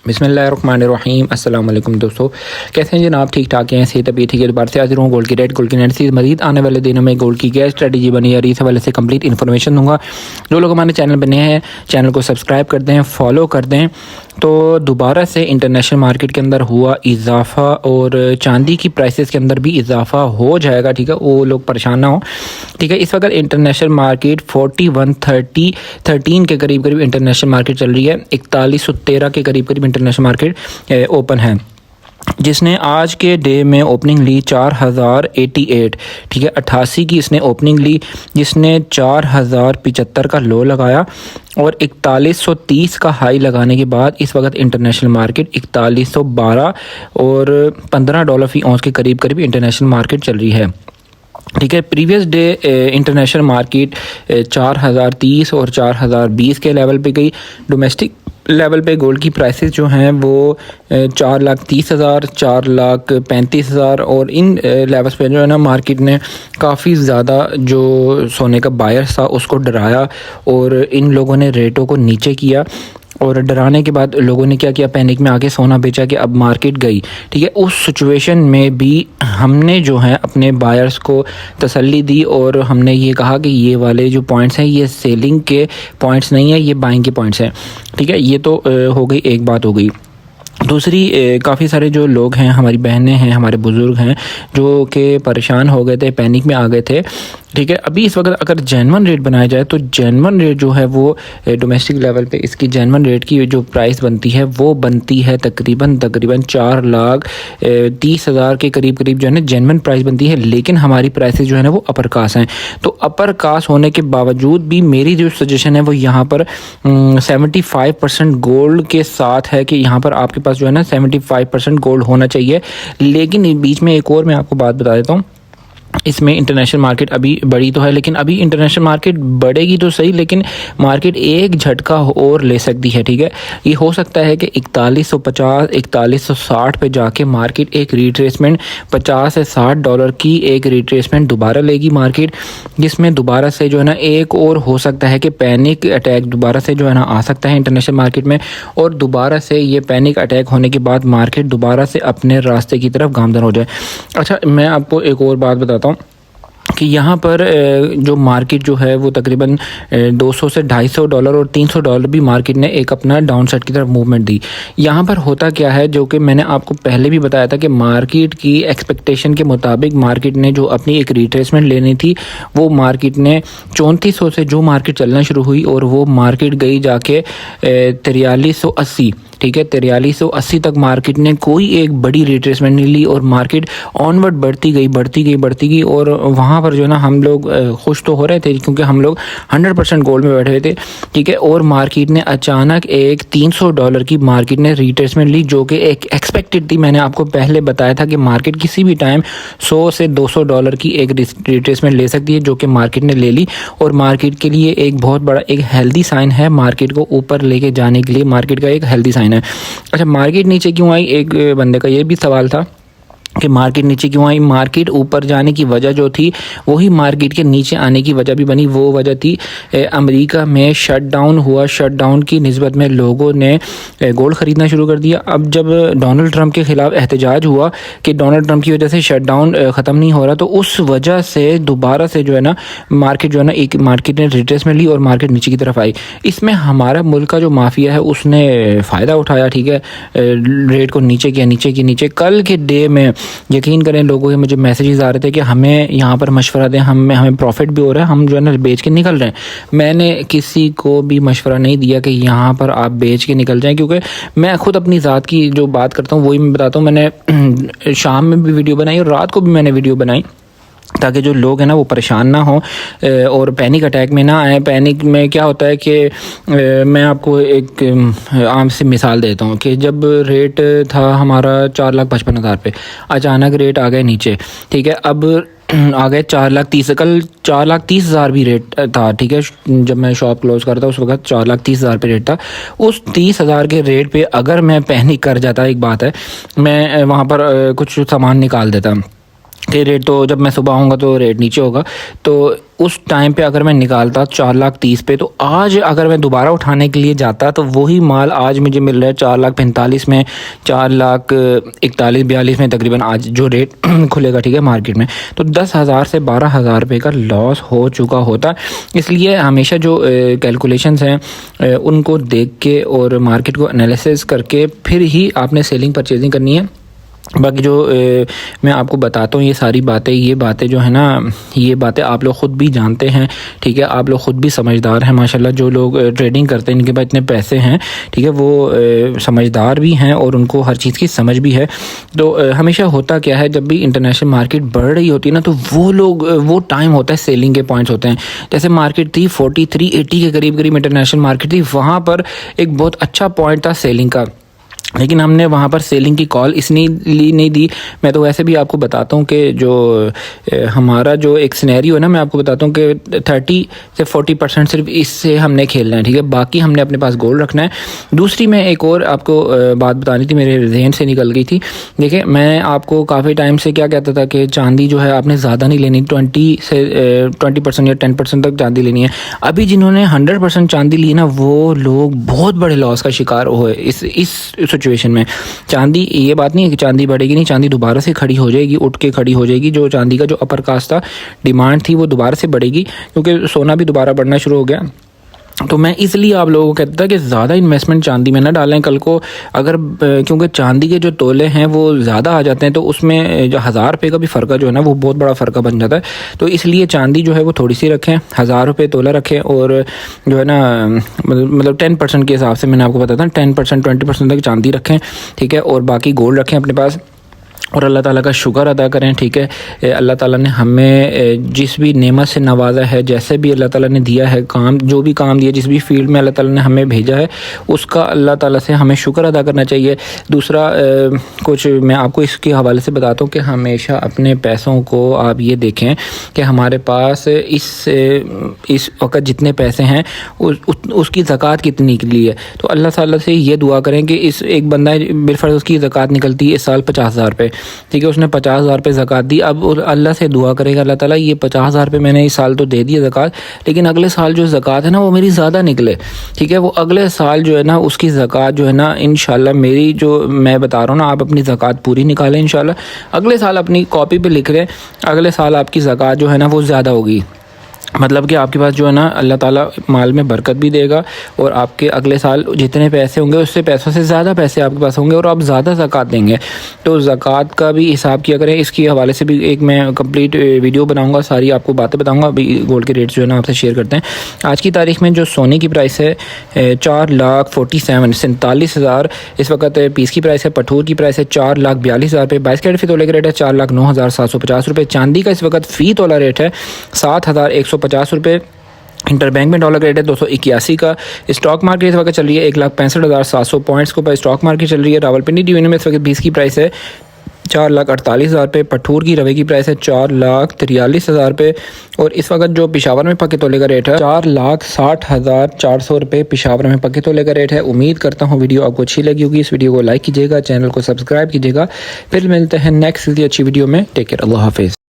बिस्मिल्लाहिर्रहमानिर्रहीम। अस्सलाम वालेकुम दोस्तों, कैसे हैं जनाब? ठीक ठाक हैं? सेहत अभी ठीक है? दोबारा से हाजिर हूँ गोल्ड की रेट गोल्ड की नेट मजीद आने वाले दिनों में गोल्ड की क्या स्ट्रेटजी बनी है और इस हवाले से कंप्लीट इन्फॉर्मेशन दूंगा। जो लोग हमारे चैनल बने हैं चैनल को सब्सक्राइब कर दें, फॉलो कर दें। तो दोबारा से इंटरनेशनल मार्केट के अंदर हुआ इजाफा और चांदी की प्राइसेस के अंदर भी इजाफा हो जाएगा, ठीक है? वो लोग परेशान ना हो, ठीक है? इस वक्त इंटरनेशनल मार्केट 4113 के करीब इंटरनेशनल मार्केट चल रही है। 4113 के करीब इंटरनेशनल मार्केट ओपन है, जिसने आज के डे में ओपनिंग ली 4088, ठीक है? 88 की इसने ओपनिंग ली, जिसने 4075 का लो लगाया और 4130 का हाई लगाने के बाद इस वक्त इंटरनेशनल मार्केट 4112 और $15 फी औंस के करीब इंटरनेशनल मार्केट चल रही है, ठीक है? प्रीवियस डे इंटरनेशनल मार्केट 4030 और 4020 के लेवल पे गई। डोमेस्टिक लेवल पे गोल्ड की प्राइसेस जो हैं वो 4,30,000, 4,35,000 और इन लेवल्स पे जो है ना मार्केट ने काफ़ी ज़्यादा जो सोने का बायर्स था उसको डराया और इन लोगों ने रेटों को नीचे किया और डराने के बाद लोगों ने क्या किया, पैनिक में आके सोना बेचा कि अब मार्केट गई, ठीक है? उस सिचुएशन में भी हमने जो है अपने बायर्स को तसल्ली दी और हमने ये कहा कि ये वाले जो पॉइंट्स हैं ये सेलिंग के पॉइंट्स नहीं है, ये बाइंग के पॉइंट्स हैं, ठीक है? ये तो हो गई, एक बात हो गई। दूसरी, काफ़ी सारे जो लोग हैं, हमारी बहनें हैं, हमारे बुज़ुर्ग हैं जो कि परेशान हो गए थे, पैनिक में आ गए थे, ठीक है? अभी इस वक्त अगर जेन्युइन रेट बनाया जाए तो जेन्युइन रेट जो है वो डोमेस्टिक लेवल पे इसकी जेन्युइन रेट की जो प्राइस बनती है वो बनती है तकरीबन 4,30,000 के करीब जो है ना जेन्युइन प्राइस बनती है। लेकिन हमारी प्राइसेस जो है ना वो अपर कास्ट हैं, तो अपर कास्ट होने के बावजूद भी मेरी जो सजेशन है वो यहाँ पर 75% गोल्ड के साथ है कि यहाँ पर आपके पास जो है ना 75% गोल्ड होना चाहिए। लेकिन बीच में एक और मैं आपको बात बता देता हूँ, इसमें इंटरनेशनल मार्केट अभी बड़ी तो है, लेकिन अभी इंटरनेशनल मार्केट बढ़ेगी तो सही, लेकिन मार्केट एक झटका और ले सकती है, ठीक है? ये हो सकता है कि 4150 4160 पे जाके मार्केट एक रिट्रेसमेंट $50 से $60 की एक रिट्रेसमेंट दोबारा लेगी मार्केट, जिसमें दोबारा से जो है ना एक और हो सकता है कि पैनिक अटैक दोबारा से जो है ना आ सकता है इंटरनेशनल मार्केट में और दोबारा से ये पैनिक अटैक होने के बाद मार्केट दोबारा से अपने रास्ते की तरफ गामजन हो जाए। अच्छा, मैं आपको एक और बात बताता हूँ कि यहाँ पर जो मार्केट जो है वो तकरीबन 200 से $250 और $300 भी मार्केट ने एक अपना डाउन साइड की तरफ मूवमेंट दी। यहाँ पर होता क्या है, जो कि मैंने आपको पहले भी बताया था कि मार्केट की एक्सपेक्टेशन के मुताबिक मार्केट ने जो अपनी एक रिट्रेसमेंट लेनी थी वो मार्केट ने 3400 से जो मार्केट चलना शुरू हुई और वो मार्केट गई जाके 4380, ठीक है? 4380 तक मार्केट ने कोई एक बड़ी रिट्रेसमेंट नहीं ली और मार्केट ऑनवर्ड बढ़ती गई और वहाँ पर जो है ना हम लोग खुश तो हो रहे थे क्योंकि हम लोग 100% गोल्ड में बैठे हुए थे, ठीक है? और मार्केट ने अचानक एक $300 की मार्केट ने रिट्रेसमेंट ली जो कि एक एक्सपेक्टेड थी। मैंने आपको पहले बताया था कि मार्केट किसी भी टाइम $100 से $200 की एक रिट्रेसमेंट ले सकती है, जो कि मार्केट ने ले ली और मार्केट के लिए एक बहुत बड़ा एक हेल्दी साइन है, मार्केट को ऊपर लेके जाने के लिए मार्केट का एक हेल्दी साइन है। अच्छा, मार्केट नीचे क्यों आई? एक बंदे का ये भी सवाल था कि मार्केट नीचे क्यों आई। मार्केट ऊपर जाने की वजह जो थी वही मार्केट के नीचे आने की वजह भी बनी। वो वजह थी अमेरिका में शटडाउन हुआ, शटडाउन की निस्बत में लोगों ने गोल्ड ख़रीदना शुरू कर दिया। अब जब डोनाल्ड ट्रंप के ख़िलाफ़ एहतजाज हुआ कि डोनाल्ड ट्रंप की वजह से शटडाउन ख़त्म नहीं हो रहा, तो उस वजह से दोबारा से जो है ना मार्केट जो है ना एक मार्केट ने रिट्रेसमेंट ली और मार्केट नीचे की तरफ आई। इसमें हमारा मुल्क का जो माफिया है उसने फ़ायदा उठाया, ठीक है? रेट को नीचे किया, नीचे। कल के डे में यकीन करें लोगों के मुझे मैसेजेस आ रहे थे कि हमें यहाँ पर मशवरा दें, हमें प्रॉफिट भी हो रहा है, हम जो है ना बेच के निकल रहे हैं। मैंने किसी को भी मशवरा नहीं दिया कि यहाँ पर आप बेच के निकल जाएं, क्योंकि मैं खुद अपनी ज़ात की जो बात करता हूँ वही मैं बताता हूँ। मैंने शाम में भी वीडियो बनाई और रात को भी मैंने वीडियो बनाई ताकि जो लोग हैं ना वो परेशान ना हो और पैनिक अटैक में ना आए। पैनिक में क्या होता है कि मैं आपको एक आम से मिसाल देता हूँ कि जब रेट था हमारा 4,55,000 पे, अचानक रेट आ गए नीचे, ठीक है? अब आ गए 4,30,000, कल 4,30,000 भी रेट था, ठीक है? जब मैं शॉप क्लोज करता उस वक्त 4,30,000 पे रेट था। उस 30,000 के रेट पे अगर मैं पैनिक कर जाता, एक बात है, मैं वहाँ पर कुछ सामान निकाल देता, कि रेट तो जब मैं सुबह आऊँगा तो रेट नीचे होगा, तो उस टाइम पे अगर मैं निकालता 4,30,000 पे, तो आज अगर मैं दोबारा उठाने के लिए जाता तो वही माल आज मुझे मिल रहा है 4,45,000 में, 4,41,42 में तकरीबन आज जो रेट खुलेगा, ठीक है, मार्केट में, तो 10,000 से 12,000 रुपये का लॉस हो चुका होता। इसलिए हमेशा जो कैलकुलेशंस हैं उनको देख के और मार्केट को एनालिसिस करके फिर ही आपने सेलिंग परचेजिंग करनी है। बाकी जो मैं आपको बताता हूँ ये सारी बातें, ये बातें जो है ना, ये बातें आप लोग ख़ुद भी जानते हैं, ठीक है, आप लोग ख़ुद भी समझदार हैं माशाल्लाह। जो लोग ट्रेडिंग करते हैं, इनके पास इतने पैसे हैं, ठीक है, वो समझदार भी हैं और उनको हर चीज़ की समझ भी है। तो हमेशा होता क्या है, जब भी इंटरनेशनल मार्केट बढ़ रही होती है ना, तो वो टाइम होता है, सेलिंग के पॉइंट्स होते हैं। जैसे मार्केट थी 4380 के करीब इंटरनेशनल मार्केट थी, वहाँ पर एक बहुत अच्छा पॉइंट था सेलिंग का, लेकिन हमने वहाँ पर सेलिंग की कॉल इसलिए नहीं दी। मैं तो वैसे भी आपको बताता हूँ कि जो हमारा जो एक सिनेरियो है ना, मैं आपको बताता हूँ कि 30 से 40% सिर्फ इससे हमने खेलना है, ठीक है, बाकी हमने अपने पास गोल्ड रखना है। दूसरी मैं एक और आपको बात बतानी थी, मेरे जहन से निकल गई थी। देखिए, मैं आपको काफ़ी टाइम से क्या कहता था कि चांदी जो है आपने ज़्यादा नहीं लेनी, 20% या 10% तक चांदी लेनी है। अभी जिन्होंने 100% चांदी ली ना, वो लोग बहुत बड़े लॉस का शिकार हुए इस सिचुएशन में। चांदी, ये बात नहीं है कि चांदी बढ़ेगी नहीं, चांदी दोबारा से खड़ी हो जाएगी, उठ के खड़ी हो जाएगी। जो चांदी का जो अपर कास्ट था, डिमांड थी, वो दोबारा से बढ़ेगी, क्योंकि सोना भी दोबारा बढ़ना शुरू हो गया। तो मैं इसलिए आप लोगों को कहता था कि ज़्यादा इन्वेस्टमेंट चांदी में ना डालें। कल को अगर क्योंकि चांदी के जो तोले हैं वो ज़्यादा आ जाते हैं, तो उसमें जो 1000 रुपये का भी फ़र्क जो है ना, वो बहुत बड़ा फ़र्क बन जाता है। तो इसलिए चांदी जो है वो थोड़ी सी रखें, 1000 रुपये तोला रखें, और जो है ना मतलब 10% के हिसाब से मैंने आपको बताया था, 10% 20% तक चांदी रखें, ठीक है, और बाकी गोल्ड रखें अपने पास, और अल्लाह ताला का शुक्र अदा करें, ठीक है। अल्लाह ताला ने हमें जिस भी नेमत से नवाजा है, जैसे भी अल्लाह ताला ने दिया है काम, जो भी काम दिया, जिस भी फील्ड में अल्लाह ताला ने हमें भेजा है, उसका अल्लाह ताला से हमें शुक्र अदा करना चाहिए। दूसरा कुछ मैं आपको इसके हवाले से बताता हूँ कि हमेशा अपने पैसों को आप ये देखें कि हमारे पास इस वक्त जितने पैसे हैं उसकी ज़कात कितनी निकली है। तो अल्लाह ताला से ये दुआ करें कि इस एक बंदा बिलफर्ज उसकी ज़कात निकलती है इस साल 50,000 रुपये, ठीक है, उसने 50,000 रुपये ज़कात दी। अब अल्लाह से दुआ करेगा, अल्लाह ताला ये 50,000 रुपये मैंने इस साल तो दे दिया ज़कात, लेकिन अगले साल जो ज़कात है ना वो मेरी ज़्यादा निकले, ठीक है, वो अगले साल जो है ना उसकी ज़कात जो है ना, इंशाल्लाह मेरी जो मैं बता रहा हूँ ना, आप अपनी ज़कात पूरी निकालें इंशाल्लाह। अगले साल अपनी कॉपी पे लिख लें, अगले साल आपकी ज़कात जो है ना वो ज़्यादा होगी। मतलब कि आपके पास जो है ना अल्लाह ताला माल में बरकत भी देगा, और आपके अगले साल जितने पैसे होंगे उससे पैसों से ज़्यादा पैसे आपके पास होंगे, और आप ज़्यादा ज़कात देंगे। तो ज़कात का भी हिसाब किया करें। इसके हवाले से भी एक मैं कंप्लीट वीडियो बनाऊंगा, सारी आपको बातें बताऊंगा। अभी गोल्ड के रेट जो है ना आपसे शेयर करते हैं। आज की तारीख में जो सोने की प्राइस है 4,47,000 इस वक्त पीस की प्राइस है। पठूर की प्राइस है 4,42,000 रुपये। 22 कैरेट फ़ी तोले का रेट है 4,09,750 रुपये। चांदी का इस वक्त फ़ी तोला रेट है 7,150 रुपये। इंटरबैंक में डॉलर का रेट है 281 का। स्टॉक मार्केट इस वक्त चल रही है 1,65,700 पॉइंट्स के ऊपर स्टॉक मार्केट चल रही है। रावलपिंडी डिवीजन में इस वक्त 20 की प्राइस है 4,48,000 रुपये। पठूर की रवे की प्राइस है 4,43,000 रुपये। और इस वक्त जो पिशावर में पक्के तोले का रेट है 4,60,400 रुपये पिशावर में पक्के तोले का रेट है। उम्मीद करता हूँ वीडियो आपको अच्छी लगी होगी। इस वीडियो को लाइक कीजिएगा, चैनल को सब्सक्राइब कीजिएगा। फिर मिलते हैं नेक्स्ट अच्छी वीडियो में। टेक केयर, अल्लाह हाफिज़।